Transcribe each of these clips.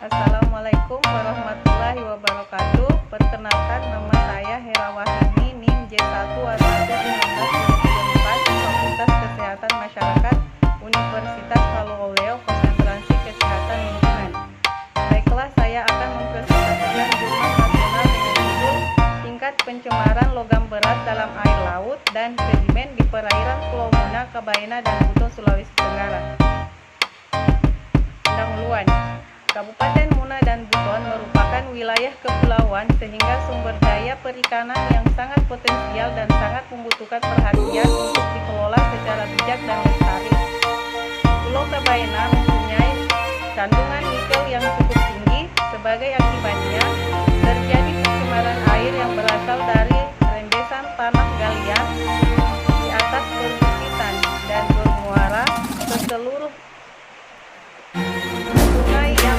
Assalamualaikum warahmatullahi wabarakatuh. Perkenalkan, nama saya Herawahini, NIM J1A11924, Fakultas Kesehatan Masyarakat Universitas Palu-Oleo, Konsentrasi Kesehatan Lingkungan. Baiklah, saya akan mempresentasikan jurnal nasional dengan judul Tingkat Pencemaran Logam Berat dalam Air Laut dan Sedimen di Perairan Pulau Muna, Kabaena, dan Buton, Sulawesi Tenggara. Pendahuluan. Kabupaten Muna dan Buton merupakan wilayah kepulauan sehingga sumber daya perikanan yang sangat potensial dan sangat membutuhkan perhatian untuk dikelola secara bijak dan lestari. Pulau Kabaena mempunyai kandungan nikel yang cukup tinggi, sebagai akibatnya terjadi pencemaran air yang berasal dari rembesan tanah galian di atas perbukitan dan bermuara ke seluruh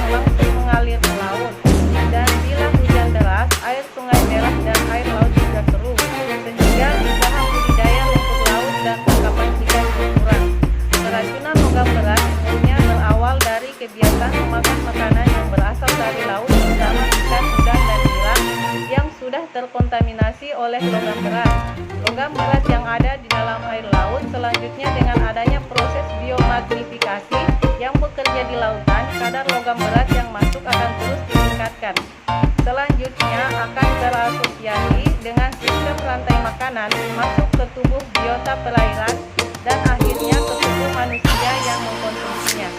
langsung mengalir ke laut, dan bila hujan deras, air Sungai Merah dan air laut juga keruh, sehingga usaha budidaya rumput laut dan tangkapan ikan berkurang. Keracunan logam berat umumnya berawal dari kebiasaan memakan makanan yang berasal dari laut, terutama ikan, udang, dan nilam yang sudah terkontaminasi oleh logam berat. Logam berat yang ada di dalam air laut selanjutnya dengan adanya proses biomagnifikasi yang bekerja di lautan, kadar logam berat yang masuk akan terus ditingkatkan. Selanjutnya akan terasosiasi dengan sistem rantai makanan masuk ke tubuh biota perairan dan akhirnya ke tubuh manusia yang mengkonsumsinya.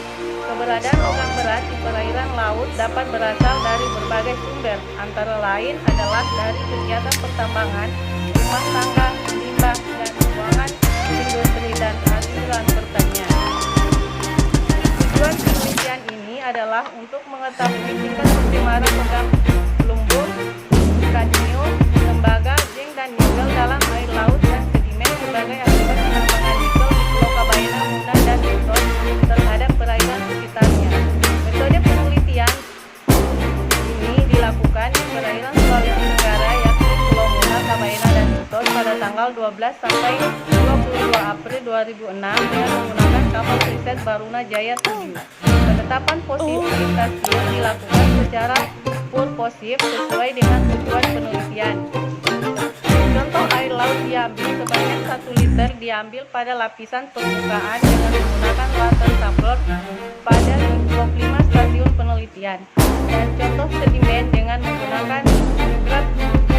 Keberadaan logam berat di perairan laut dapat berasal dari berbagai sumber, antara lain adalah dari kegiatan pertambangan, rumah tangga, limbah, dan buangan industri dan aliran pertanian. Tujuan penelitian ini adalah untuk mengetahui tingkat pencemaran logam lumpur, kadmium, tembaga, zinc, dan nikel dalam air laut dan sedimen sebagai akibat penambangan nikel di Pulau Kabaena, Muna, dan Buton terhadap perairan sekitarnya. Metode penelitian ini dilakukan di perairan Sulawesi Tenggara, yakni Pulau Muna, Kabaena, dan Buton pada tanggal 12 sampai 22 April 2006 dengan menggunakan kapal riset Baruna Jaya 7. Penetapan posisi stasiun dilakukan secara purposif sesuai dengan tujuan penelitian. Contoh air laut diambil sebanyak 1 liter diambil pada lapisan permukaan dengan menggunakan water sampler pada 25 stasiun penelitian, dan contoh sedimen dengan menggunakan grab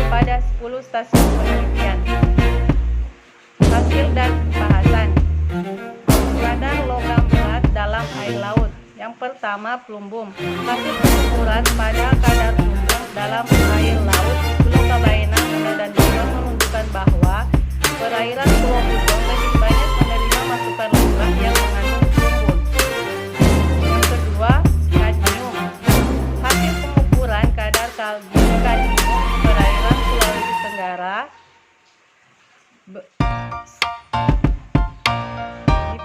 pada 10 stasiun penelitian. Hasil dan bahasan. Kadar logam berat dalam air laut. Yang pertama, plumbum. Hasil pengukuran pada kadar plumbum dalam air laut di Pulau Kabaena, Muna, dan Buton menunjukkan bahwa perairan Pulau Buton lebih banyak menerima masukan limbah yang mengandung plumbum. Yang kedua, kadmium. Hasil pengukuran kadar kadmium di perairan Sulawesi Tenggara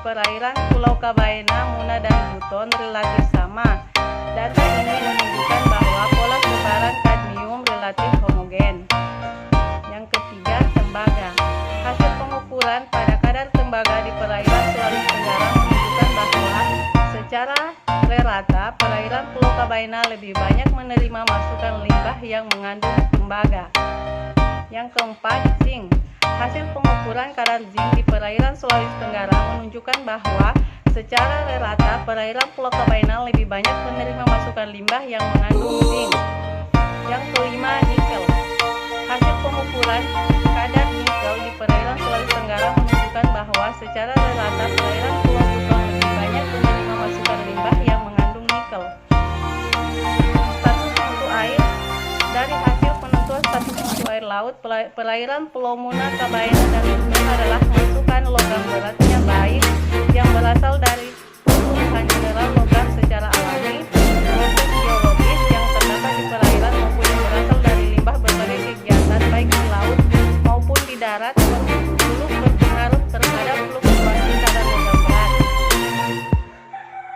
perairan Pulau Kabaena, Muna, dan Buton relatif sama. Data ini menunjukkan bahwa pola sebaran kadmium relatif homogen. Yang ketiga, tembaga. Hasil pengukuran pada kadar tembaga di perairan Sulawesi Tenggara menunjukkan bahwa secara rata perairan Pulau Kabaena lebih banyak menerima masukan limbah yang mengandung tembaga. Yang keempat, zinc. Hasil pengukuran kadar zinc di perairan Sulawesi Tenggara menunjukkan bahwa secara rata perairan Pulau Kabaena lebih banyak menerima masukan limbah yang mengandung zinc. Yang kelima, nikel. Hasil pengukuran kadar nikel di perairan Sulawesi Tenggara menunjukkan bahwa secara rata perairan Pulau Buton lebih banyak menerima masukan limbah yang mengandung nikel. Status mutu air. Dari hasil penentuan status mutu air laut, perairan Pulau Muna, Kabaena, dan Buton adalah masukan logam beratnya baik yang berasal dari pertumbuhan mineral logam secara alami, proses geologis yang terdapat di perairan, maupun yang berasal dari limbah berbagai kegiatan baik di laut maupun di darat turut berpengaruh terhadap fluktuasi kadar logam berat.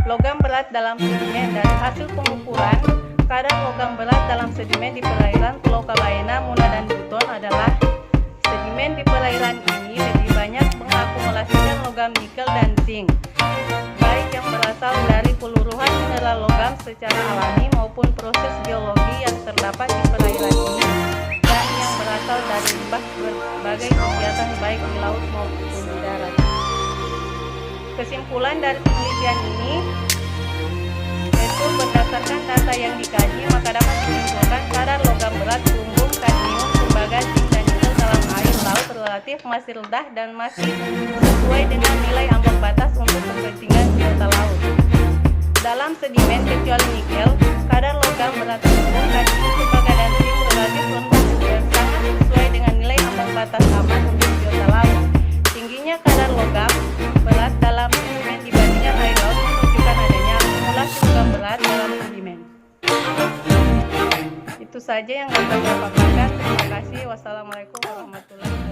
Logam berat dalam sedimen. Dari hasil pengukuran kadar logam berat dalam sedimen di perairan Pulau Kabaena, Muna, dan Buton adalah sedimen di perairan ini lebih banyak mengakumulasikan logam nikel dan zinc, baik yang berasal dari peluruhan mineral logam secara alami maupun proses geologi yang terdapat di perairan ini, dan yang berasal dari limbah berbagai kegiatan baik di laut maupun di darat. Kesimpulan dari penelitian ini yaitu berdasarkan data yang dikaji, maka dapat disimpulkan kadar logam berat, lumbung, kadmium, tembaga, zinc, dan nikel dalam air laut relatif masih rendah dan masih sesuai dengan nilai ambang batas untuk kepentingan biota laut. Dalam sedimen kecuali nikel, kadar logam berat, lumbung, kadmium, tembaga, dan zinc relatif rendah dan sangat sesuai dengan nilai ambang batas aman untuk biota laut. Tingginya kadar logam berat dalam sedimen dibandingkan air laut menunjukkan adanya akumulasi logam berat dalam sedimen. Itu saja yang dapat saya paparkan. Terima kasih. Wassalamualaikum warahmatullahi wabarakatuh.